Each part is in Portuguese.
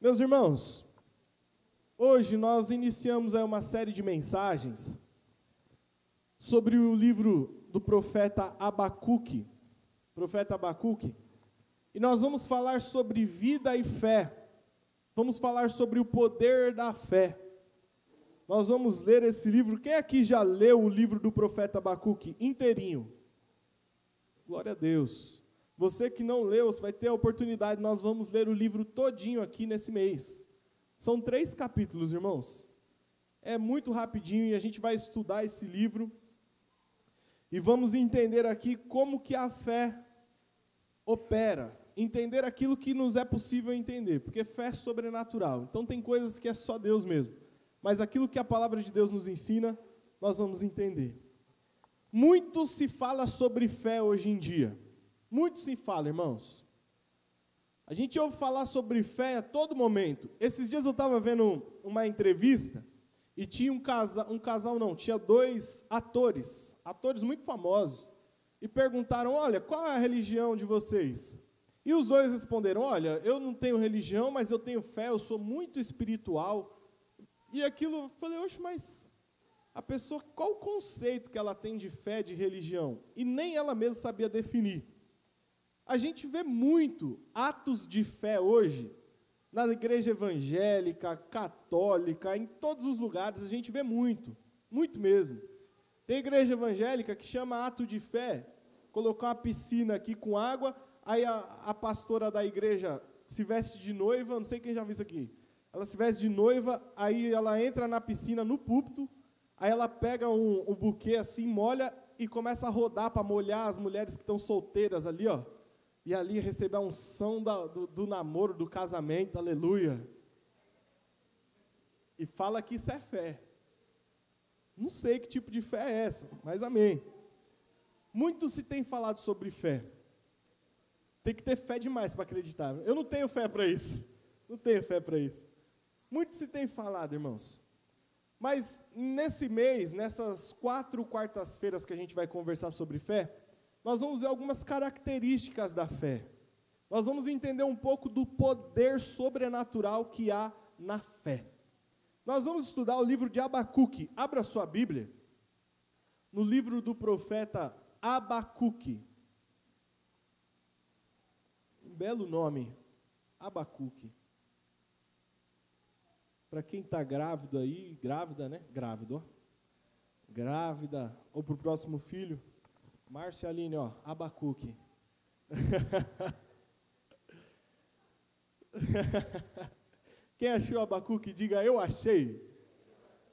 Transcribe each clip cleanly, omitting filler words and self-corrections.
Meus irmãos, hoje nós iniciamos uma série de mensagens sobre o livro do profeta Abacuque, e nós vamos falar sobre vida e fé, vamos falar sobre o poder da fé. Nós vamos ler esse livro. Quem aqui já leu o livro do profeta Abacuque inteirinho? Glória a Deus. Você que não leu, você vai ter a oportunidade, nós vamos ler o livro todinho aqui nesse mês. São 3 capítulos, irmãos. É muito rapidinho e a gente vai estudar esse livro. E vamos entender aqui como que a fé opera. Entender aquilo que nos é possível entender, porque fé é sobrenatural. Então tem coisas que é só Deus mesmo. Mas aquilo que a palavra de Deus nos ensina, nós vamos entender. Muito se fala sobre fé hoje em dia. Muito se fala, irmãos. A gente ouve falar sobre fé a todo momento. Esses dias eu estava vendo uma entrevista e tinha tinha 2 atores muito famosos, e perguntaram, olha, qual é a religião de vocês? E os 2 responderam, olha, eu não tenho religião, mas eu tenho fé, eu sou muito espiritual. E aquilo, eu falei, oxe, mas a pessoa, qual o conceito que ela tem de fé, de religião? E nem ela mesma sabia definir. A gente vê muito atos de fé hoje, na igreja evangélica, católica, em todos os lugares, a gente vê muito mesmo. Tem igreja evangélica que chama ato de fé, colocar uma piscina aqui com água, aí a pastora da igreja se veste de noiva, não sei quem já viu isso aqui, ela se veste de noiva, aí ela entra na piscina, no púlpito, aí ela pega um buquê assim, molha e começa a rodar para molhar as mulheres que estão solteiras ali, ó. E ali receber a unção do namoro, do casamento, aleluia. E fala que isso é fé. Não sei que tipo de fé é essa, mas amém. Muito se tem falado sobre fé. Tem que ter fé demais para acreditar. Eu não tenho fé para isso. Não tenho fé para isso. Muito se tem falado, irmãos. Mas nesse mês, nessas 4 quartas-feiras que a gente vai conversar sobre fé, nós vamos ver algumas características da fé. Nós vamos entender um pouco do poder sobrenatural que há na fé. Nós vamos estudar o livro de Abacuque. Abra sua Bíblia. No livro do profeta Abacuque. Um belo nome. Abacuque. Para quem está grávido aí, grávida, né? Grávido, ó. Grávida, ou para o próximo filho. Márcia Aline, ó, Abacuque. Quem achou Abacuque, diga, eu achei.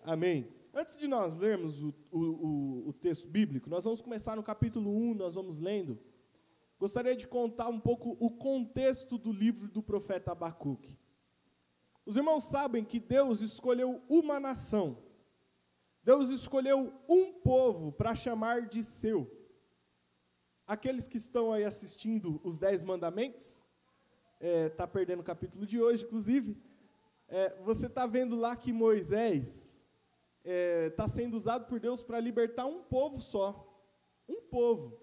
Amém. Antes de nós lermos o texto bíblico, nós vamos começar no capítulo 1, nós vamos lendo. Gostaria de contar um pouco o contexto do livro do profeta Abacuque. Os irmãos sabem que Deus escolheu uma nação. Deus escolheu um povo para chamar de seu. Aqueles que estão aí assistindo os 10 mandamentos, está perdendo o capítulo de hoje, inclusive, você está vendo lá que Moisés está sendo usado por Deus para libertar um povo só, um povo.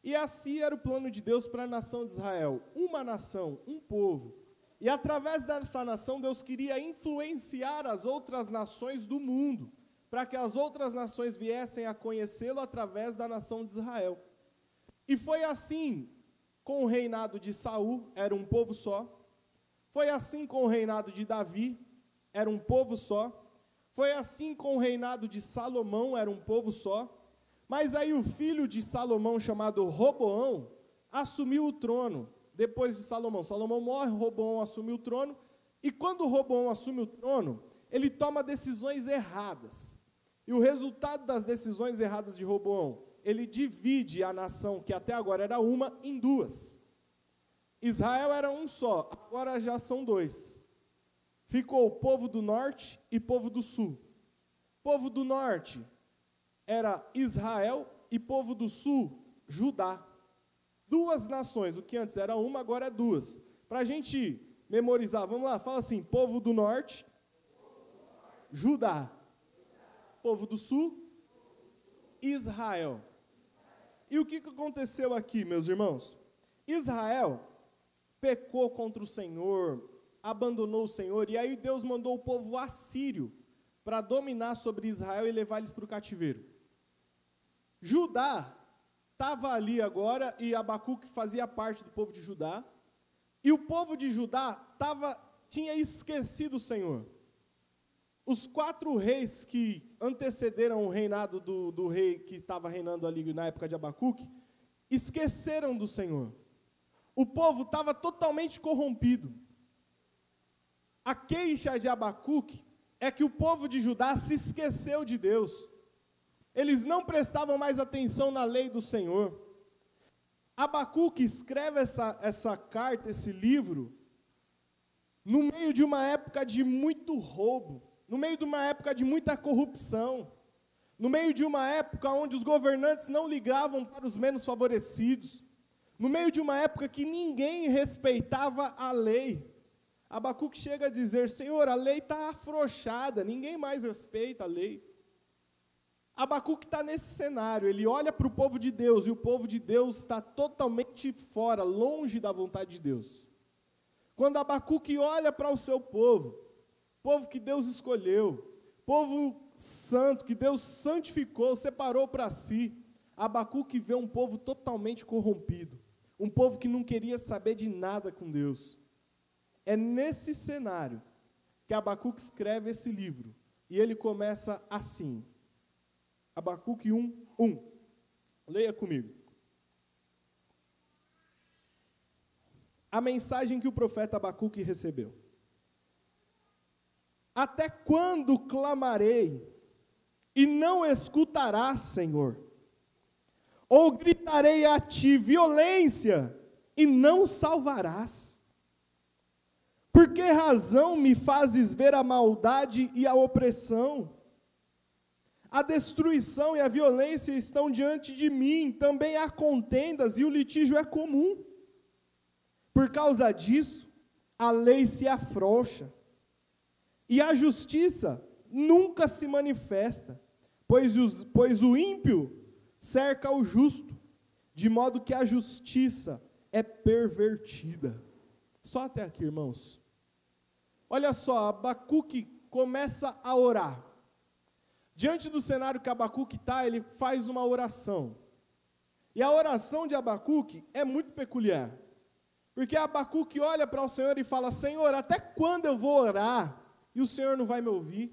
E assim era o plano de Deus para a nação de Israel, uma nação, um povo. E através dessa nação, Deus queria influenciar as outras nações do mundo, para que as outras nações viessem a conhecê-lo através da nação de Israel. E foi assim com o reinado de Saul, era um povo só. Foi assim com o reinado de Davi, era um povo só. Foi assim com o reinado de Salomão, era um povo só. Mas aí o filho de Salomão, chamado Roboão, assumiu o trono. Depois de Salomão, Salomão morre, Roboão assumiu o trono. E quando Roboão assume o trono, ele toma decisões erradas. E o resultado das decisões erradas de Roboão, ele divide a nação, que até agora era uma, em 2. Israel era um só, agora já são 2. Ficou o povo do norte e povo do sul. Povo do norte era Israel e povo do sul, Judá. 2 nações, o que antes era uma, agora é 2. Para a gente memorizar, vamos lá, fala assim, povo do norte, Judá. Povo do sul, Israel. E o que aconteceu aqui, meus irmãos? Israel pecou contra o Senhor, abandonou o Senhor, e aí Deus mandou o povo assírio para dominar sobre Israel e levar eles para o cativeiro. Judá estava ali agora, e Abacuque fazia parte do povo de Judá, e o povo de Judá tinha esquecido o Senhor. Os 4 reis que antecederam o reinado do rei que estava reinando ali na época de Abacuque, esqueceram do Senhor. O povo estava totalmente corrompido. A queixa de Abacuque é que o povo de Judá se esqueceu de Deus. Eles não prestavam mais atenção na lei do Senhor. Abacuque escreve essa carta, esse livro, no meio de uma época de muito roubo, no meio de uma época de muita corrupção, no meio de uma época onde os governantes não ligavam para os menos favorecidos, no meio de uma época que ninguém respeitava a lei. Abacuque chega a dizer: Senhor, a lei está afrouxada, ninguém mais respeita a lei. Abacuque está nesse cenário, ele olha para o povo de Deus, e o povo de Deus está totalmente fora, longe da vontade de Deus. Quando Abacuque olha para o seu povo que Deus escolheu, povo santo, que Deus santificou, separou para si, Abacuque vê um povo totalmente corrompido, um povo que não queria saber de nada com Deus. É nesse cenário que Abacuque escreve esse livro, e ele começa assim, Abacuque 1:1. Leia comigo. A mensagem que o profeta Abacuque recebeu. Até quando clamarei e não escutarás, Senhor? Ou gritarei a ti violência e não salvarás? Por que razão me fazes ver a maldade e a opressão? A destruição e a violência estão diante de mim, também há contendas e o litígio é comum. Por causa disso, a lei se afrouxa, e a justiça nunca se manifesta, pois o ímpio cerca o justo, de modo que a justiça é pervertida. Só até aqui, irmãos. Olha só, Abacuque começa a orar. Diante do cenário que Abacuque está, ele faz uma oração. E a oração de Abacuque é muito peculiar. Porque Abacuque olha para o Senhor e fala: Senhor, até quando eu vou orar e o Senhor não vai me ouvir?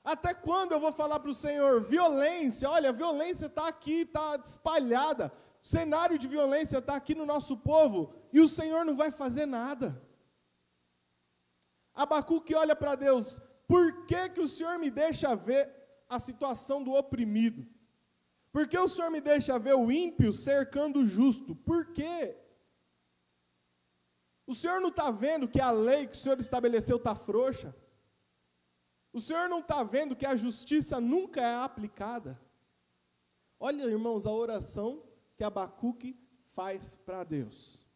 Até quando eu vou falar para o Senhor, violência, olha, a violência está aqui, está espalhada, o cenário de violência está aqui no nosso povo, e o Senhor não vai fazer nada. Abacuque olha para Deus: por que o Senhor me deixa ver a situação do oprimido? Por que o Senhor me deixa ver o ímpio cercando o justo? Por quê? O Senhor não está vendo que a lei que o Senhor estabeleceu está frouxa? O Senhor não está vendo que a justiça nunca é aplicada? Olha, irmãos, a oração que Abacuque faz para Deus.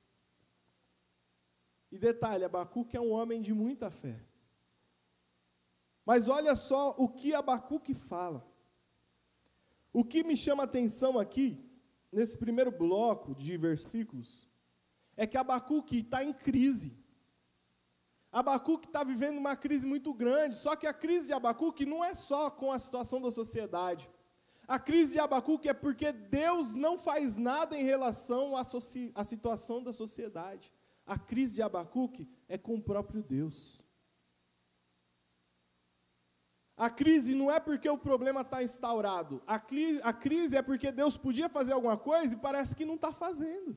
E detalhe, Abacuque é um homem de muita fé. Mas olha só o que Abacuque fala. O que me chama a atenção aqui, nesse primeiro bloco de versículos, é que Abacuque está em crise. Abacuque está vivendo uma crise muito grande, só que a crise de Abacuque não é só com a situação da sociedade. A crise de Abacuque é porque Deus não faz nada em relação à situação da sociedade. A crise de Abacuque é com o próprio Deus. A crise não é porque o problema está instaurado. A crise é porque Deus podia fazer alguma coisa e parece que não está fazendo.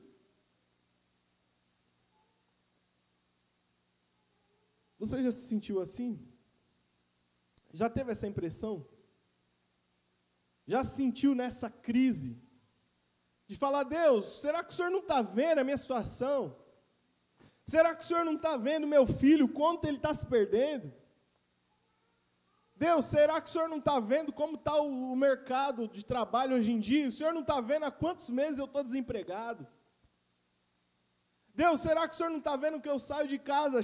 Você já se sentiu assim? Já teve essa impressão? Já se sentiu nessa crise? De falar: Deus, será que o Senhor não está vendo a minha situação? Será que o Senhor não está vendo meu filho, quanto ele está se perdendo? Deus, será que o Senhor não está vendo como está o mercado de trabalho hoje em dia? O Senhor não está vendo há quantos meses eu estou desempregado? Deus, será que o Senhor não está vendo que eu saio de casa,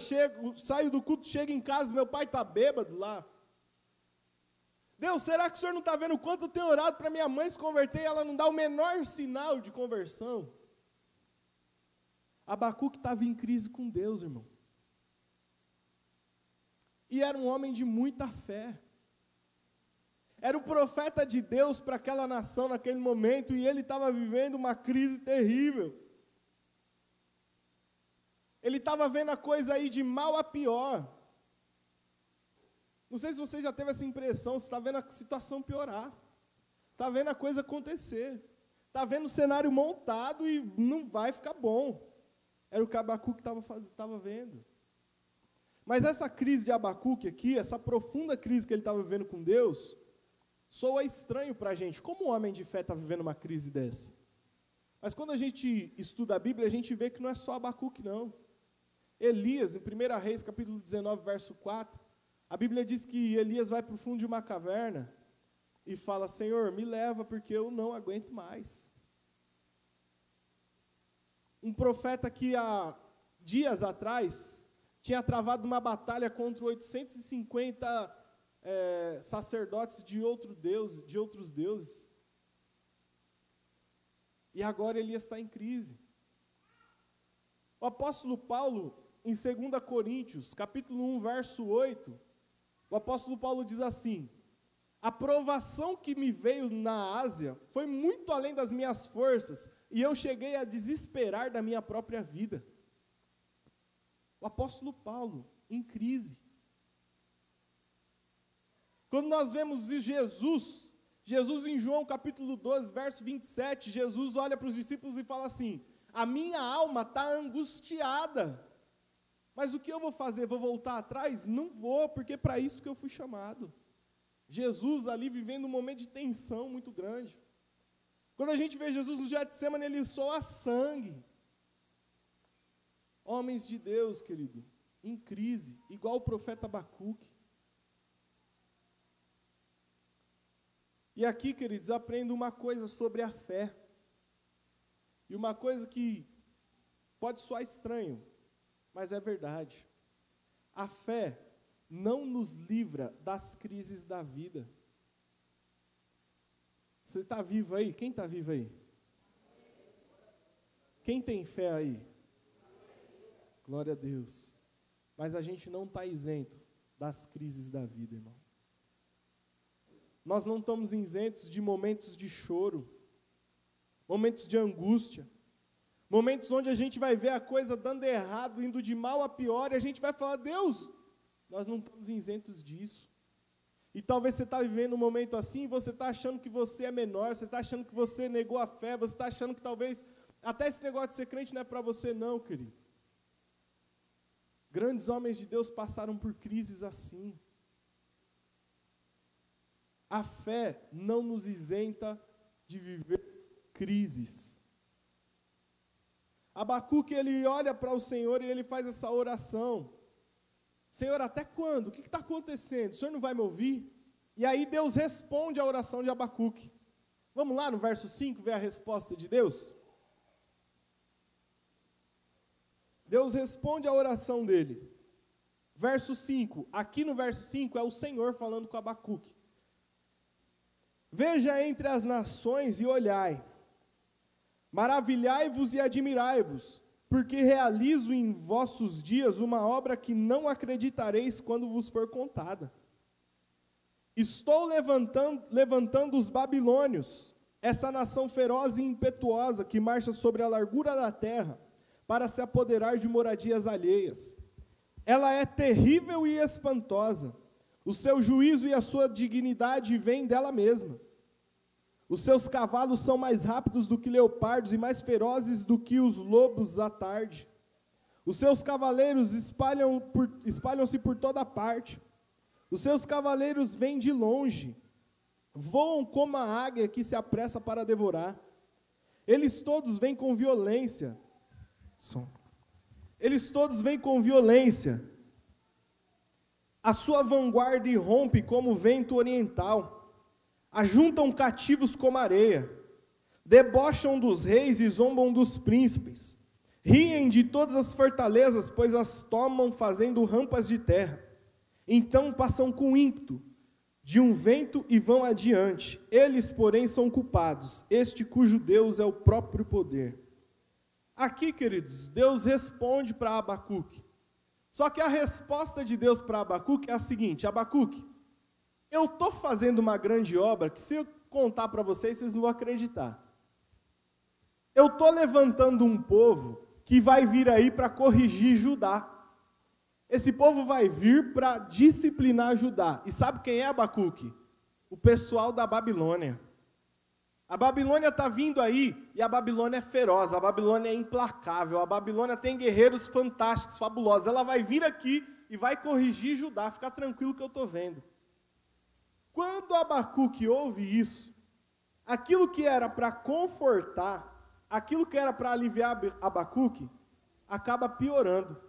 saio do culto, chego em casa, meu pai está bêbado lá? Deus, será que o Senhor não está vendo o quanto eu tenho orado para minha mãe se converter e ela não dá o menor sinal de conversão? Abacuque estava em crise com Deus, irmão. E era um homem de muita fé. Era o profeta de Deus para aquela nação naquele momento, e ele estava vivendo uma crise terrível. Ele estava vendo a coisa aí de mal a pior. Não sei se você já teve essa impressão, você está vendo a situação piorar. Está vendo a coisa acontecer. Está vendo o cenário montado e não vai ficar bom. Era o que Abacuque estava vendo. Mas essa crise de Abacuque aqui, essa profunda crise que ele estava vivendo com Deus, soa estranho para a gente. Como um homem de fé está vivendo uma crise dessa? Mas quando a gente estuda a Bíblia, a gente vê que não é só Abacuque, não. Elias, em 1 Reis, capítulo 19, verso 4, a Bíblia diz que Elias vai para o fundo de uma caverna e fala: Senhor, me leva porque eu não aguento mais. Um profeta que há dias atrás tinha travado uma batalha contra 850 sacerdotes de outros deuses. E agora Elias está em crise. O apóstolo Paulo, em 2 Coríntios, capítulo 1, verso 8, o apóstolo Paulo diz assim: a provação que me veio na Ásia foi muito além das minhas forças, e eu cheguei a desesperar da minha própria vida. O apóstolo Paulo, em crise. Quando nós vemos Jesus em João capítulo 12, verso 27, Jesus olha para os discípulos e fala assim: a minha alma está angustiada, mas o que eu vou fazer? Vou voltar atrás? Não vou, porque é para isso que eu fui chamado. Jesus ali vivendo um momento de tensão muito grande. Quando a gente vê Jesus no Getsemane, ele soa sangue. Homens de Deus, querido, em crise, igual o profeta Abacuque. E aqui, queridos, aprendo uma coisa sobre a fé. E uma coisa que pode soar estranho, mas é verdade. A fé não nos livra das crises da vida. Você está vivo aí? Quem está vivo aí? Quem tem fé aí? Glória a Deus. Mas a gente não está isento das crises da vida, irmão. Nós não estamos isentos de momentos de choro, momentos de angústia, momentos onde a gente vai ver a coisa dando errado, indo de mal a pior, e a gente vai falar: Deus, nós não estamos isentos disso. E talvez você está vivendo um momento assim, você está achando que você é menor, você está achando que você negou a fé, você está achando que talvez até esse negócio de ser crente não é para você não, querido. Grandes homens de Deus passaram por crises assim. A fé não nos isenta de viver crises. Abacuque, ele olha para o Senhor e ele faz essa oração: Senhor, até quando? O que está acontecendo? O Senhor não vai me ouvir? E aí Deus responde a oração de Abacuque. Vamos lá no verso 5 ver a resposta de Deus? Deus responde a oração dele. Verso 5, aqui no verso 5 é o Senhor falando com Abacuque. Veja entre as nações e olhai, maravilhai-vos e admirai-vos, porque realizo em vossos dias uma obra que não acreditareis quando vos for contada. Estou levantando os babilônios, essa nação feroz e impetuosa que marcha sobre a largura da terra, para se apoderar de moradias alheias. Ela é terrível e espantosa. O seu juízo e a sua dignidade vêm dela mesma. Os seus cavalos são mais rápidos do que leopardos e mais ferozes do que os lobos à tarde. Os seus cavaleiros espalham-se por toda parte. Os seus cavaleiros vêm de longe, voam como a águia que se apressa para devorar. Eles todos vêm com violência. Eles todos vêm com violência. A sua vanguarda irrompe como o vento oriental. Ajuntam cativos como areia. Debocham dos reis e zombam dos príncipes. Riem de todas as fortalezas, pois as tomam fazendo rampas de terra. Então passam com ímpeto de um vento e vão adiante. Eles, porém, são culpados. Este cujo Deus é o próprio poder. Aqui, queridos, Deus responde para Abacuque. Só que a resposta de Deus para Abacuque é a seguinte: Abacuque, eu estou fazendo uma grande obra que se eu contar para vocês, vocês não vão acreditar. Eu estou levantando um povo que vai vir aí para corrigir Judá. Esse povo vai vir para disciplinar Judá. E sabe quem é Abacuque? O pessoal da Babilônia. A Babilônia está vindo aí, e a Babilônia é feroz, a Babilônia é implacável, a Babilônia tem guerreiros fantásticos, fabulosos. Ela vai vir aqui e vai corrigir Judá, fica tranquilo que eu estou vendo. Quando Abacuque ouve isso, aquilo que era para confortar, aquilo que era para aliviar Abacuque, acaba piorando.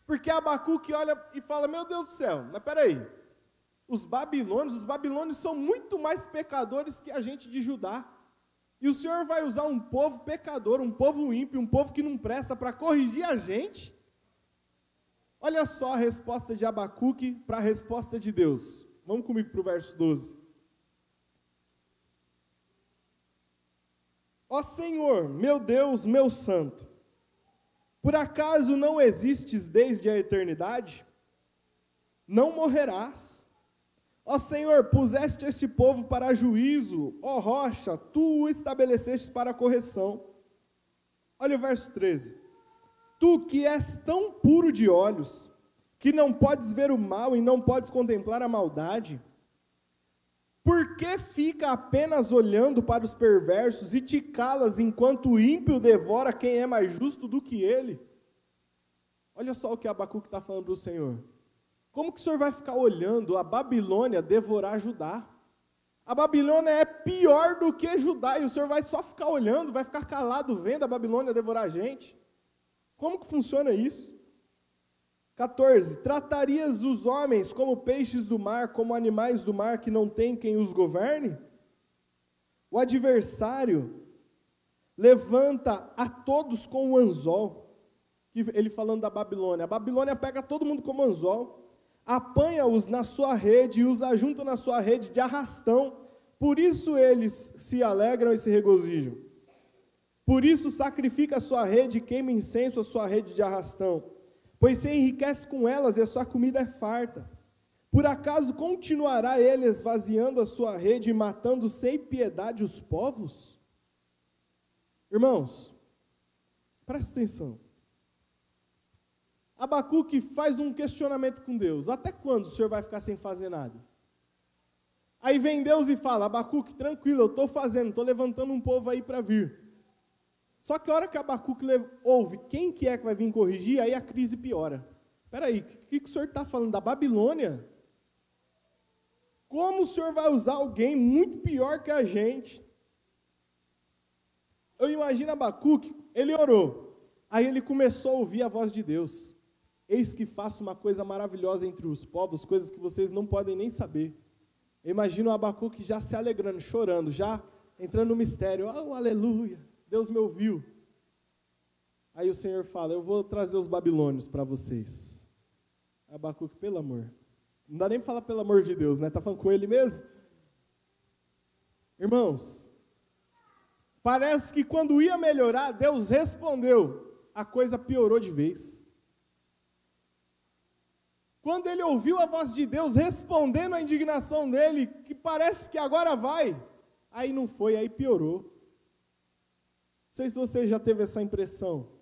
Porque Abacuque olha e fala: meu Deus do céu, mas peraí, os babilônios são muito mais pecadores que a gente de Judá. E o Senhor vai usar um povo pecador, um povo ímpio, um povo que não presta para corrigir a gente? Olha só a resposta de Abacuque para a resposta de Deus. Vamos comigo para o verso 12. Ó Senhor, meu Deus, meu santo, por acaso não existes desde a eternidade? Não morrerás. Ó Senhor, puseste este povo para juízo, ó rocha, tu o estabeleceste para correção. Olha o verso 13. Tu que és tão puro de olhos, que não podes ver o mal e não podes contemplar a maldade, por que fica apenas olhando para os perversos e te calas enquanto o ímpio devora quem é mais justo do que ele? Olha só o que Abacuque está falando para o Senhor. Como que o Senhor vai ficar olhando a Babilônia devorar Judá? A Babilônia é pior do que Judá, e o Senhor vai só ficar olhando, vai ficar calado vendo a Babilônia devorar a gente? Como que funciona isso? 14. Tratarias os homens como peixes do mar, como animais do mar que não tem quem os governe? O adversário levanta a todos com o anzol. Ele falando da Babilônia. A Babilônia pega todo mundo como anzol, apanha-os na sua rede e os ajunta na sua rede de arrastão. Por isso eles se alegram e se regozijam. Por isso sacrifica a sua rede e queima incenso a sua rede de arrastão, pois se enriquece com elas e a sua comida é farta. Por acaso continuará ele esvaziando a sua rede e matando sem piedade os povos? Irmãos, presta atenção. Abacuque faz um questionamento com Deus. Até quando o Senhor vai ficar sem fazer nada? Aí vem Deus e fala: Abacuque, tranquilo, eu estou fazendo, estou levantando um povo aí para vir. Só que a hora que Abacuque ouve quem que é que vai vir corrigir, aí a crise piora. Espera aí, o que o Senhor está falando? Da Babilônia? Como o Senhor vai usar alguém muito pior que a gente? Eu imagino Abacuque, ele orou. Aí ele começou a ouvir a voz de Deus. Eis que faço uma coisa maravilhosa entre os povos, coisas que vocês não podem nem saber. Eu imagino o Abacuque já se alegrando, chorando, já entrando no mistério. Oh, aleluia, Deus me ouviu. Aí o Senhor fala: eu vou trazer os babilônios para vocês. Abacuque, pelo amor. Não dá nem para falar pelo amor de Deus, né? Está falando com ele mesmo? Irmãos, parece que quando ia melhorar, Deus respondeu, a coisa piorou de vez. Quando ele ouviu a voz de Deus respondendo à indignação dele, que parece que agora vai, aí não foi, aí piorou. Não sei se você já teve essa impressão.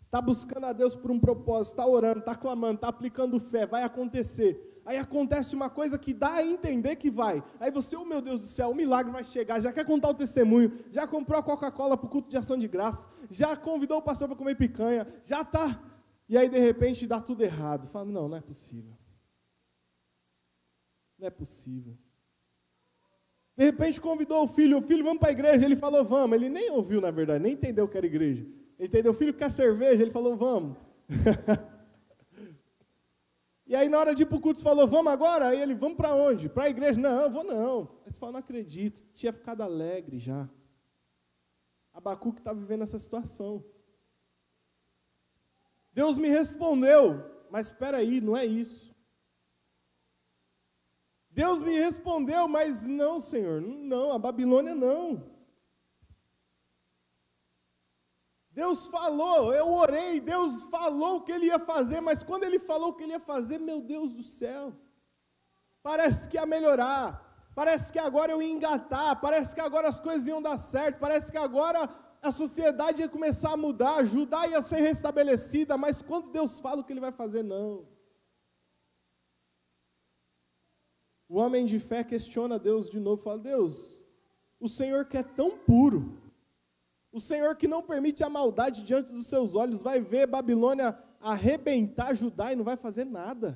Está buscando a Deus por um propósito, está orando, está clamando, está aplicando fé, vai acontecer. Aí acontece uma coisa que dá a entender que vai. Aí você, oh meu Deus do céu, o milagre vai chegar, já quer contar o testemunho, já comprou a Coca-Cola para o culto de ação de graça, já convidou o pastor para comer picanha, já está... E aí, de repente, dá tudo errado. Fala: não é possível. Não é possível. De repente, convidou o filho, vamos para a igreja. Ele falou: vamos. Ele nem ouviu, na verdade, nem entendeu que era igreja. Ele entendeu, o filho quer cerveja, ele falou: vamos. E aí, na hora de ir para o culto, você falou: vamos agora? Aí ele: vamos para onde? Para a igreja? Não, eu vou não. Aí você fala: não acredito. Tinha ficado alegre já. Abacuque está vivendo essa situação. Deus me respondeu, mas espera aí, não é isso. Deus me respondeu, mas não, Senhor, não, a Babilônia não. Deus falou, eu orei, Deus falou o que Ele ia fazer, mas quando Ele falou o que Ele ia fazer, meu Deus do céu, parece que ia melhorar, parece que agora eu ia engatar, parece que agora as coisas iam dar certo, parece que agora a sociedade ia começar a mudar, Judá ia ser restabelecida, mas quando Deus fala o que Ele vai fazer, não. O homem de fé questiona Deus de novo, fala, Deus, o Senhor que é tão puro, o Senhor que não permite a maldade diante dos seus olhos, vai ver Babilônia arrebentar Judá e não vai fazer nada.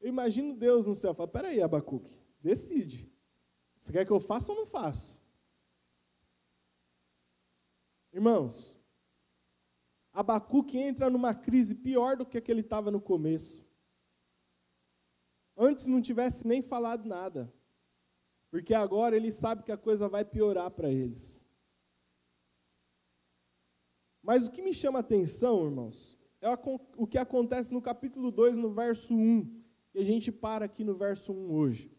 Eu imagino Deus no céu, fala, peraí, Abacuque, decide, você quer que eu faça ou não faça? Irmãos, Abacuque entra numa crise pior do que a que ele estava no começo. Antes não tivesse nem falado nada. Porque agora ele sabe que a coisa vai piorar para eles. Mas o que me chama a atenção, irmãos, é o que acontece no capítulo 2, no verso 1. E a gente para aqui no verso 1 hoje.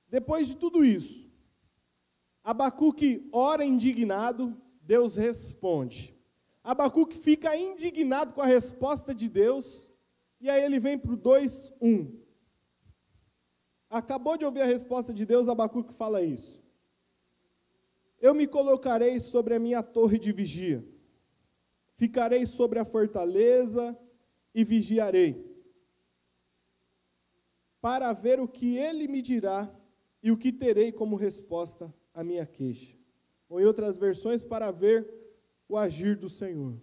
Depois de tudo isso, Abacuque ora indignado, Deus responde. Abacuque fica indignado com a resposta de Deus, e aí ele vem para o 2:1. Acabou de ouvir a resposta de Deus, Abacuque fala isso. Eu me colocarei sobre a minha torre de vigia, ficarei sobre a fortaleza e vigiarei, para ver o que ele me dirá e o que terei como resposta à minha queixa. Ou em outras versões, para ver o agir do Senhor.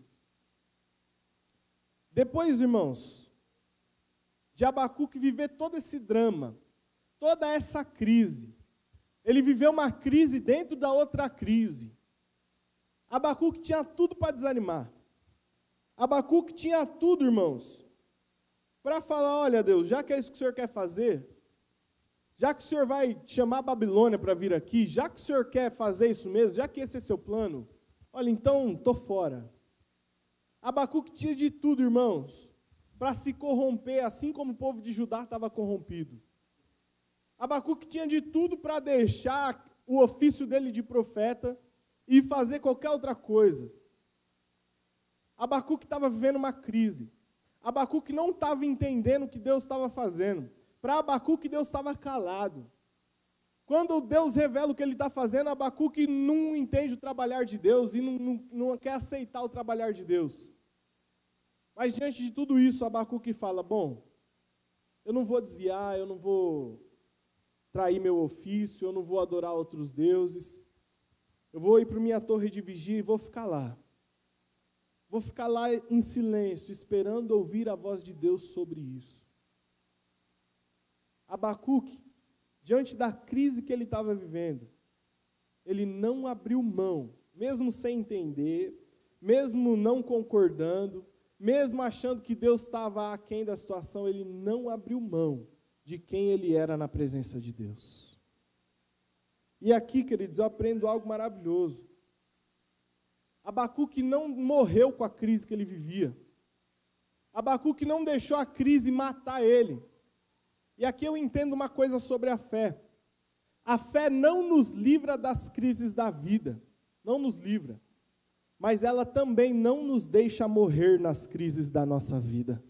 Depois, irmãos, de Abacuque viver todo esse drama, toda essa crise, ele viveu uma crise dentro da outra crise. Abacuque tinha tudo para desanimar. Abacuque tinha tudo, irmãos, para falar, olha Deus, já que é isso que o Senhor quer fazer, já que o Senhor vai chamar a Babilônia para vir aqui, já que o Senhor quer fazer isso mesmo, já que esse é seu plano, olha, então, estou fora. Abacuque tinha de tudo, irmãos, para se corromper, assim como o povo de Judá estava corrompido. Abacuque tinha de tudo para deixar o ofício dele de profeta e fazer qualquer outra coisa. Abacuque estava vivendo uma crise. Abacuque não estava entendendo o que Deus estava fazendo. Para Abacuque, Deus estava calado. Quando Deus revela o que Ele está fazendo, Abacuque não entende o trabalhar de Deus e não quer aceitar o trabalhar de Deus. Mas diante de tudo isso, Abacuque fala, bom, eu não vou desviar, eu não vou trair meu ofício, eu não vou adorar outros deuses, eu vou ir para minha torre de vigia e vou ficar lá. Vou ficar lá em silêncio, esperando ouvir a voz de Deus sobre isso. Abacuque, diante da crise que ele estava vivendo, ele não abriu mão, mesmo sem entender, mesmo não concordando, mesmo achando que Deus estava aquém da situação, ele não abriu mão de quem ele era na presença de Deus. E aqui, queridos, eu aprendo algo maravilhoso. Abacuque não morreu com a crise que ele vivia. Abacuque não deixou a crise matar ele. E aqui eu entendo uma coisa sobre a fé. A fé não nos livra das crises da vida, não nos livra, mas ela também não nos deixa morrer nas crises da nossa vida.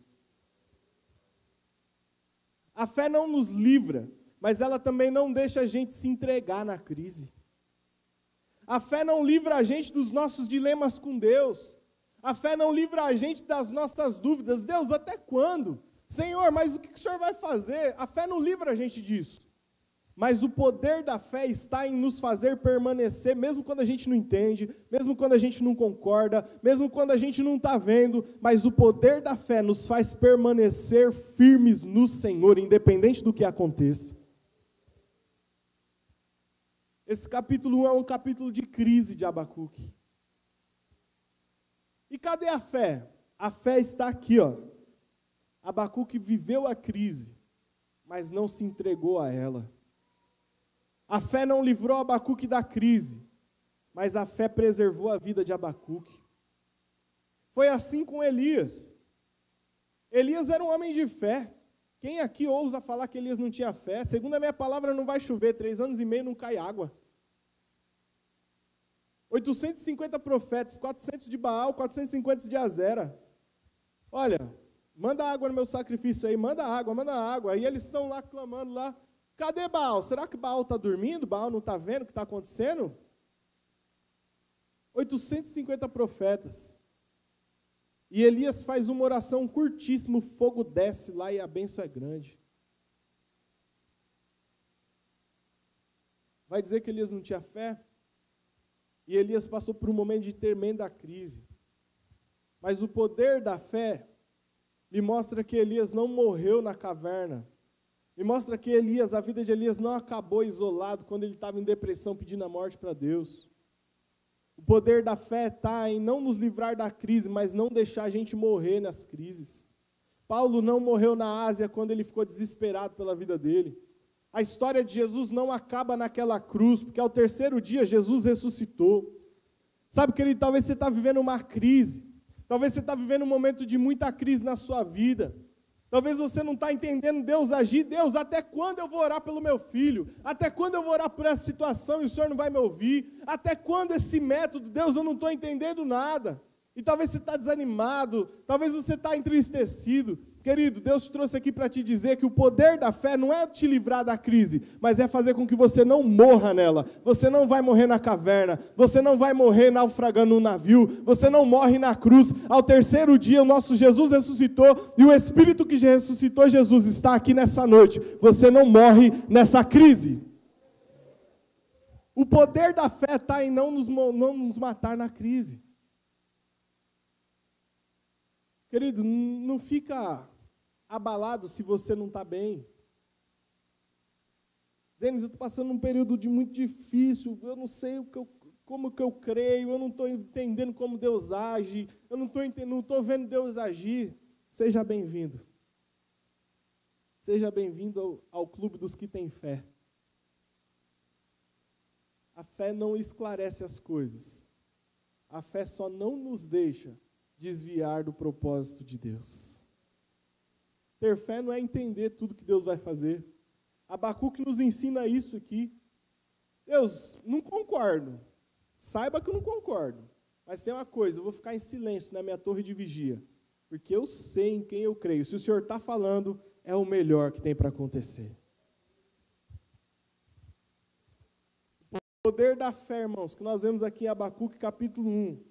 A fé não nos livra, mas ela também não deixa a gente se entregar na crise. A fé não livra a gente dos nossos dilemas com Deus. A fé não livra a gente das nossas dúvidas. Deus, até quando? Senhor, mas o que o Senhor vai fazer? A fé não livra a gente disso. Mas o poder da fé está em nos fazer permanecer, mesmo quando a gente não entende, mesmo quando a gente não concorda, mesmo quando a gente não está vendo, mas o poder da fé nos faz permanecer firmes no Senhor, independente do que aconteça. Esse capítulo 1 é um capítulo de crise de Abacuque. E cadê a fé? A fé está aqui, ó. Abacuque viveu a crise, mas não se entregou a ela. A fé não livrou Abacuque da crise, mas a fé preservou a vida de Abacuque. Foi assim com Elias. Elias era um homem de fé. Quem aqui ousa falar que Elias não tinha fé? Segundo a minha palavra, não vai chover, 3 anos e meio não cai água. 850 profetas, 400 de Baal, 450 de Azera. Olha, manda água no meu sacrifício aí, manda água, manda água. Aí eles estão lá clamando lá, cadê Baal? Será que Baal está dormindo? Baal não está vendo o que está acontecendo? 850 profetas. E Elias faz uma oração curtíssima, o fogo desce lá e a bênção é grande. Vai dizer que Elias não tinha fé? E Elias passou por um momento de tremenda crise. Mas o poder da fé me mostra que Elias não morreu na caverna. Me mostra que Elias, a vida de Elias não acabou isolado quando ele estava em depressão pedindo a morte para Deus. O poder da fé está em não nos livrar da crise, mas não deixar a gente morrer nas crises. Paulo não morreu na Ásia quando ele ficou desesperado pela vida dele. A história de Jesus não acaba naquela cruz, porque ao terceiro dia Jesus ressuscitou. Sabe, querido, talvez você está vivendo uma crise. Talvez você está vivendo um momento de muita crise na sua vida. Talvez você não está entendendo Deus agir. Deus, até quando eu vou orar pelo meu filho? Até quando eu vou orar por essa situação e o Senhor não vai me ouvir? Até quando esse método? Deus, eu não estou entendendo nada. E talvez você está desanimado, talvez você está entristecido. Querido, Deus te trouxe aqui para te dizer que o poder da fé não é te livrar da crise, mas é fazer com que você não morra nela. Você não vai morrer na caverna, você não vai morrer naufragando no navio, você não morre na cruz. Ao terceiro dia, o nosso Jesus ressuscitou e o Espírito que ressuscitou Jesus está aqui nessa noite. Você não morre nessa crise. O poder da fé está em não nos matar na crise. Querido, não fica abalado se você não está bem. Denis, eu estou passando um período muito difícil, eu não sei como que eu creio, eu não estou entendendo como Deus age, eu não estou vendo Deus agir. Seja bem-vindo. Seja bem-vindo ao clube dos que têm fé. A fé não esclarece as coisas. A fé só não nos deixa desviar do propósito de Deus. Ter fé não é entender tudo que Deus vai fazer. Abacuque nos ensina isso aqui. Deus, não concordo. Saiba que eu não concordo. Mas tem uma coisa, eu vou ficar em silêncio na minha torre de vigia. Porque eu sei em quem eu creio. Se o Senhor está falando, é o melhor que tem para acontecer. O poder da fé, irmãos, que nós vemos aqui em Abacuque capítulo 1,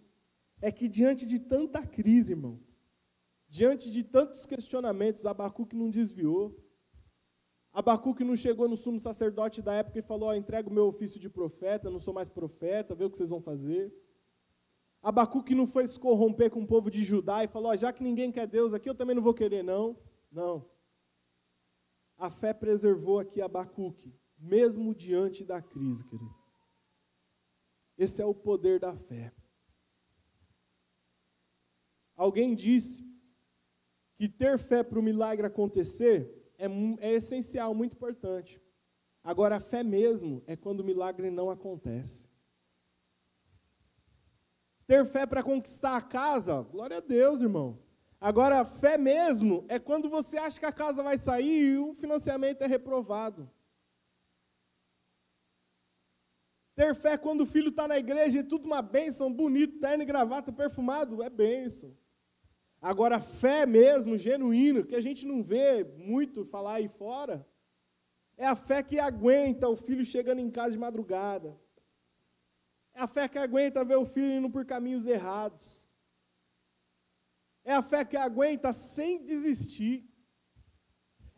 é que diante de tanta crise, irmão, diante de tantos questionamentos, Abacuque não desviou. Abacuque não chegou no sumo sacerdote da época e falou, entrega o meu ofício de profeta, não sou mais profeta, vê o que vocês vão fazer. Abacuque não foi se corromper com o povo de Judá e falou, já que ninguém quer Deus aqui, eu também não vou querer, não. Não. A fé preservou aqui Abacuque, mesmo diante da crise, querido. Esse é o poder da fé. Alguém disse que ter fé para o milagre acontecer é essencial, muito importante. Agora, a fé mesmo é quando o milagre não acontece. Ter fé para conquistar a casa, glória a Deus, irmão. Agora, a fé mesmo é quando você acha que a casa vai sair e o financiamento é reprovado. Ter fé quando o filho está na igreja e tudo uma bênção, bonito, terno e gravata, perfumado, é bênção. Agora, fé mesmo, genuína, que a gente não vê muito falar aí fora, é a fé que aguenta o filho chegando em casa de madrugada. É a fé que aguenta ver o filho indo por caminhos errados. É a fé que aguenta sem desistir.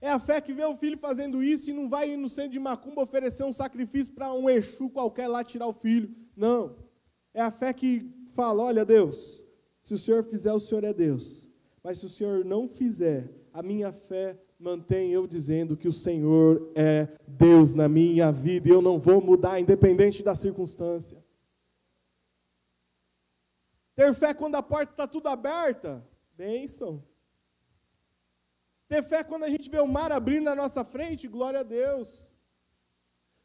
É a fé que vê o filho fazendo isso e não vai no centro de macumba oferecer um sacrifício para um Exu qualquer lá tirar o filho. Não. É a fé que fala, olha Deus, se o Senhor fizer, o Senhor é Deus. Mas se o Senhor não fizer, a minha fé mantém eu dizendo que o Senhor é Deus na minha vida e eu não vou mudar, independente da circunstância. Ter fé quando a porta está tudo aberta, bênção. Ter fé quando a gente vê o mar abrindo na nossa frente, glória a Deus.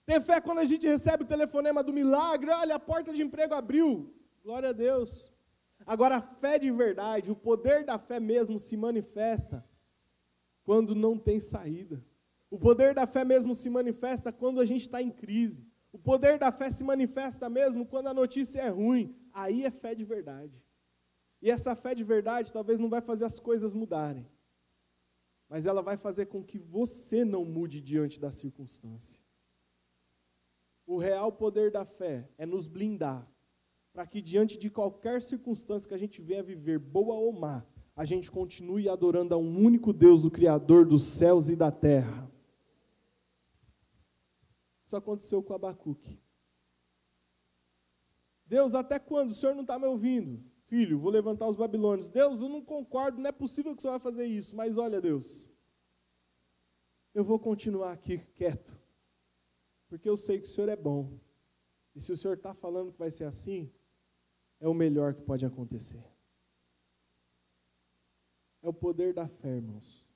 Ter fé quando a gente recebe o telefonema do milagre, olha, a porta de emprego abriu, glória a Deus. Agora, a fé de verdade, o poder da fé mesmo se manifesta quando não tem saída. O poder da fé mesmo se manifesta quando a gente está em crise. O poder da fé se manifesta mesmo quando a notícia é ruim. Aí é fé de verdade. E essa fé de verdade talvez não vai fazer as coisas mudarem, mas ela vai fazer com que você não mude diante da circunstância. O real poder da fé é nos blindar, para que diante de qualquer circunstância que a gente venha viver, boa ou má, a gente continue adorando a um único Deus, o Criador dos céus e da terra. Isso aconteceu com Abacuque. Deus, até quando? O Senhor não está me ouvindo? Filho, vou levantar os babilônios. Deus, eu não concordo, não é possível que o Senhor vai fazer isso. Mas olha, Deus, eu vou continuar aqui quieto, porque eu sei que o Senhor é bom. E se o Senhor está falando que vai ser assim, é o melhor que pode acontecer. É o poder da fé, irmãos.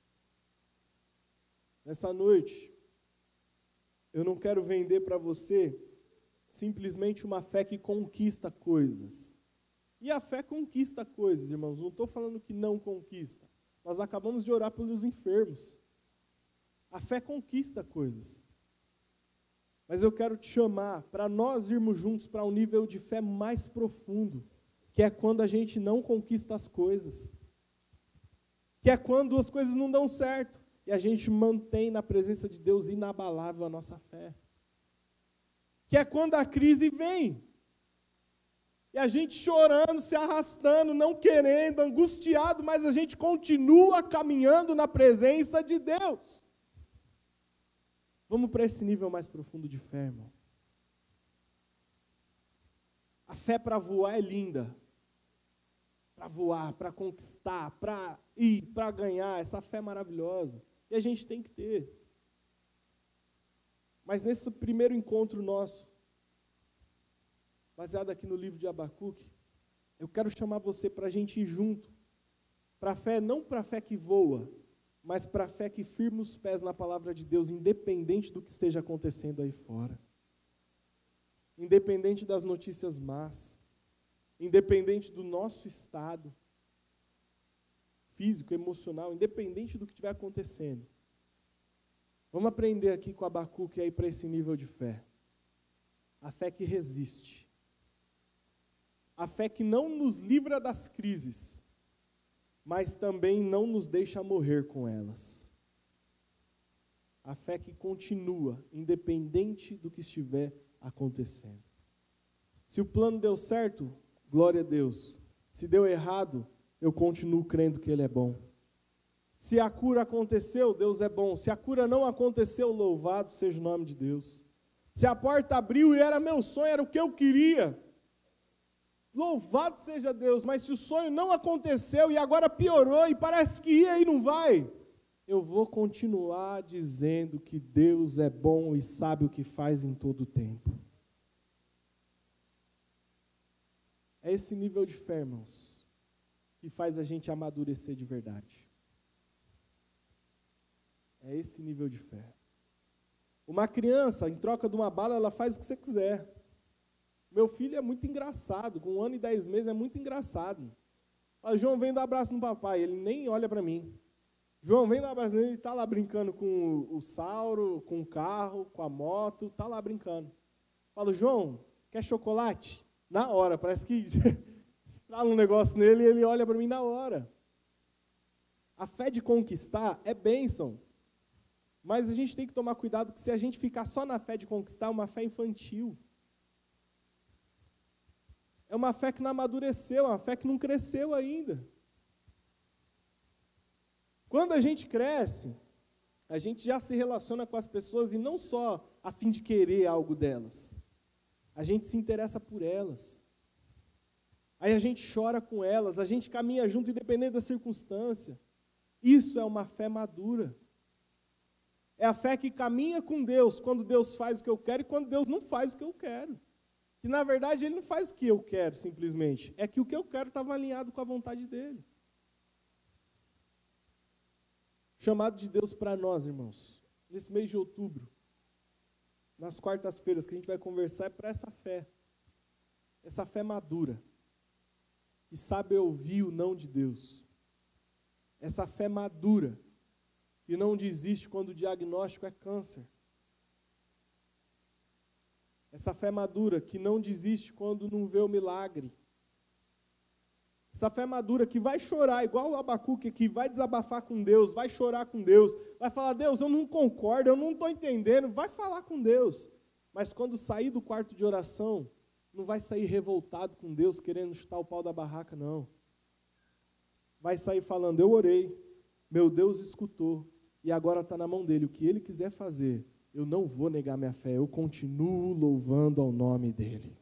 Nessa noite, eu não quero vender para você simplesmente uma fé que conquista coisas. E a fé conquista coisas, irmãos. Não estou falando que não conquista. Nós acabamos de orar pelos enfermos. A fé conquista coisas. Mas eu quero te chamar para nós irmos juntos para um nível de fé mais profundo, que é quando a gente não conquista as coisas. Que é quando as coisas não dão certo e a gente mantém na presença de Deus inabalável a nossa fé. Que é quando a crise vem e a gente chorando, se arrastando, não querendo, angustiado, mas a gente continua caminhando na presença de Deus. Vamos para esse nível mais profundo de fé, irmão. A fé para voar é linda. Para voar, para conquistar, para ir, para ganhar. Essa fé é maravilhosa. E a gente tem que ter. Mas nesse primeiro encontro nosso, baseado aqui no livro de Abacuque, eu quero chamar você para a gente ir junto. Para a fé, não para a fé que voa, mas para a fé que firma os pés na palavra de Deus, independente do que esteja acontecendo aí fora. Independente das notícias más. Independente do nosso estado físico, emocional, independente do que estiver acontecendo. Vamos aprender aqui com Abacuque aí para esse nível de fé. A fé que resiste. A fé que não nos livra das crises, mas também não nos deixa morrer com elas. A fé que continua, independente do que estiver acontecendo. Se o plano deu certo, glória a Deus. Se deu errado, eu continuo crendo que Ele é bom. Se a cura aconteceu, Deus é bom. Se a cura não aconteceu, louvado seja o nome de Deus. Se a porta abriu e era meu sonho, era o que eu queria, louvado seja Deus. Mas se o sonho não aconteceu e agora piorou e parece que ia e não vai, eu vou continuar dizendo que Deus é bom e sabe o que faz em todo o tempo. É esse nível de fé, irmãos, que faz a gente amadurecer de verdade. É esse nível de fé. Uma criança, em troca de uma bala, ela faz o que você quiser. Meu filho é muito engraçado, com 1 ano e 10 meses é muito engraçado. Fala, João, vem dar um abraço no papai. Ele nem olha para mim. João, vem dar um abraço. Ele está lá brincando com o Sauro, com o carro, com a moto, está lá brincando. Falo, João, quer chocolate? Na hora, parece que estrala um negócio nele e ele olha para mim na hora. A fé de conquistar é bênção. Mas a gente tem que tomar cuidado que se a gente ficar só na fé de conquistar, é uma fé infantil. É uma fé que não amadureceu, é uma fé que não cresceu ainda. Quando a gente cresce, a gente já se relaciona com as pessoas e não só a fim de querer algo delas. A gente se interessa por elas. Aí a gente chora com elas, a gente caminha junto independente da circunstância. Isso é uma fé madura. É a fé que caminha com Deus quando Deus faz o que eu quero e quando Deus não faz o que eu quero. Que na verdade Ele não faz o que eu quero simplesmente. É que o que eu quero estava alinhado com a vontade dEle. O chamado de Deus para nós, irmãos, nesse mês de outubro, nas quartas-feiras que a gente vai conversar, é para essa fé madura, que sabe ouvir o não de Deus, essa fé madura, que não desiste quando o diagnóstico é câncer, Essa fé madura que não desiste quando não vê o milagre. Essa fé madura que vai chorar, igual o Abacuque, que vai desabafar com Deus, vai chorar com Deus, vai falar, Deus, eu não concordo, eu não estou entendendo, vai falar com Deus. Mas quando sair do quarto de oração, não vai sair revoltado com Deus, querendo chutar o pau da barraca, não. Vai sair falando, eu orei, meu Deus escutou, e agora está na mão dele, o que ele quiser fazer, eu não vou negar minha fé, eu continuo louvando ao nome dele.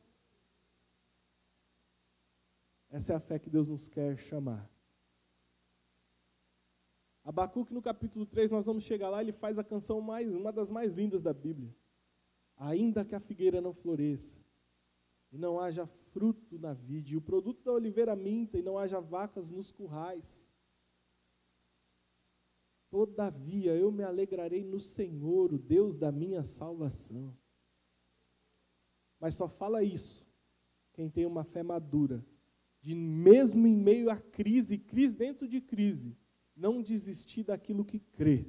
Essa é a fé que Deus nos quer chamar. Abacuque, no capítulo 3, nós vamos chegar lá, ele faz a canção uma das mais lindas da Bíblia. Ainda que a figueira não floresça, e não haja fruto na vide, e o produto da oliveira minta, e não haja vacas nos currais. Todavia eu me alegrarei no Senhor, o Deus da minha salvação. Mas só fala isso quem tem uma fé madura, de mesmo em meio a crise dentro de crise, não desistir daquilo que crê,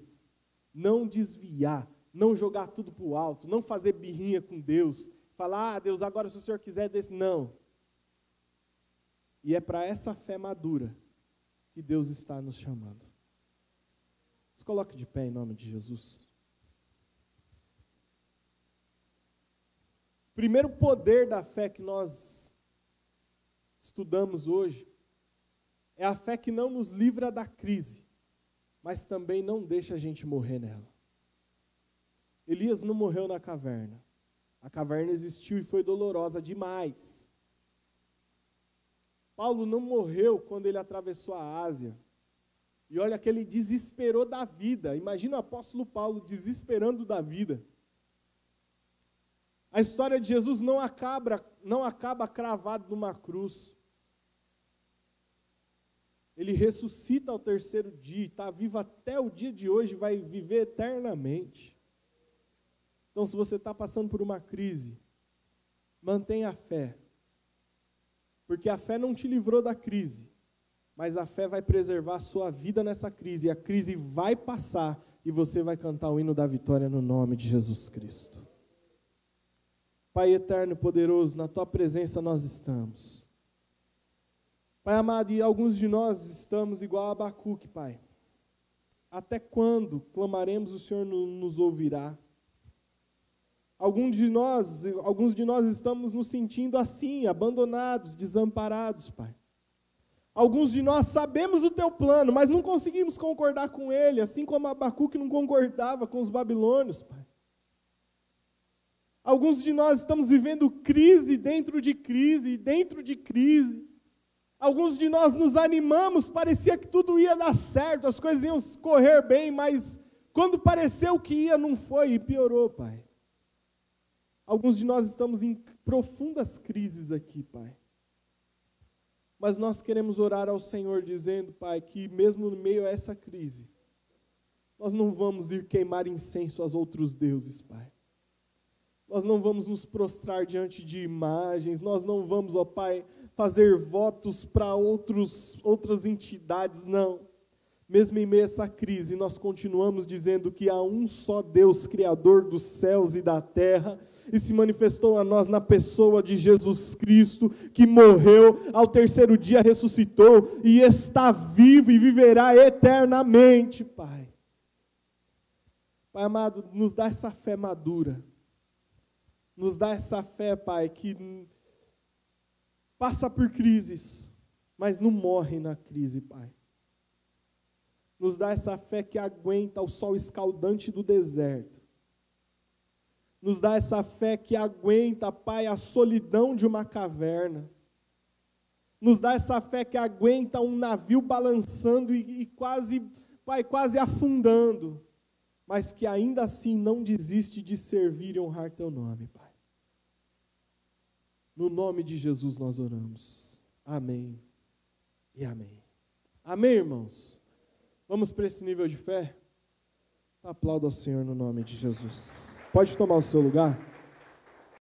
não desviar, não jogar tudo para o alto, não fazer birrinha com Deus, falar, Deus, agora se o Senhor quiser desse, não. E é para essa fé madura que Deus está nos chamando. Se coloque de pé em nome de Jesus. O primeiro poder da fé que nós estudamos hoje é a fé que não nos livra da crise, mas também não deixa a gente morrer nela. Elias não morreu na caverna. A caverna existiu e foi dolorosa demais. Paulo não morreu quando ele atravessou a Ásia. E olha que ele desesperou da vida. Imagina o apóstolo Paulo desesperando da vida. A história de Jesus não acaba cravado numa cruz. Ele ressuscita ao terceiro dia, está vivo até o dia de hoje, vai viver eternamente. Então, se você está passando por uma crise, mantenha a fé. Porque a fé não te livrou da crise, mas a fé vai preservar a sua vida nessa crise. E a crise vai passar e você vai cantar o hino da vitória no nome de Jesus Cristo. Pai eterno e poderoso, na Tua presença nós estamos. Pai amado, e alguns de nós estamos igual a Abacuque, Pai. Até quando clamaremos, o Senhor nos ouvirá? Alguns de nós estamos nos sentindo assim, abandonados, desamparados, Pai. Alguns de nós sabemos o Teu plano, mas não conseguimos concordar com ele, assim como Abacuque não concordava com os babilônios, Pai. Alguns de nós estamos vivendo crise dentro de crise, dentro de crise. Alguns de nós nos animamos, parecia que tudo ia dar certo, as coisas iam correr bem, mas quando pareceu que ia, não foi e piorou, Pai. Alguns de nós estamos em profundas crises aqui, Pai. Mas nós queremos orar ao Senhor dizendo, Pai, que mesmo no meio a essa crise, nós não vamos ir queimar incenso aos outros deuses, Pai. Nós não vamos nos prostrar diante de imagens, nós não vamos, ó Pai, fazer votos para outras entidades, não. Mesmo em meio a essa crise, nós continuamos dizendo que há um só Deus, Criador dos céus e da terra, e se manifestou a nós na pessoa de Jesus Cristo, que morreu, ao terceiro dia ressuscitou, e está vivo e viverá eternamente, Pai. Pai amado, nos dá essa fé madura, nos dá essa fé, Pai, que passa por crises, mas não morre na crise, Pai. Nos dá essa fé que aguenta o sol escaldante do deserto. Nos dá essa fé que aguenta, Pai, a solidão de uma caverna. Nos dá essa fé que aguenta um navio balançando e quase, Pai, quase afundando. Mas que ainda assim não desiste de servir e honrar Teu nome, Pai. No nome de Jesus nós oramos. Amém e amém. Amém, irmãos? Vamos para esse nível de fé? Aplauda ao Senhor no nome de Jesus. Pode tomar o seu lugar?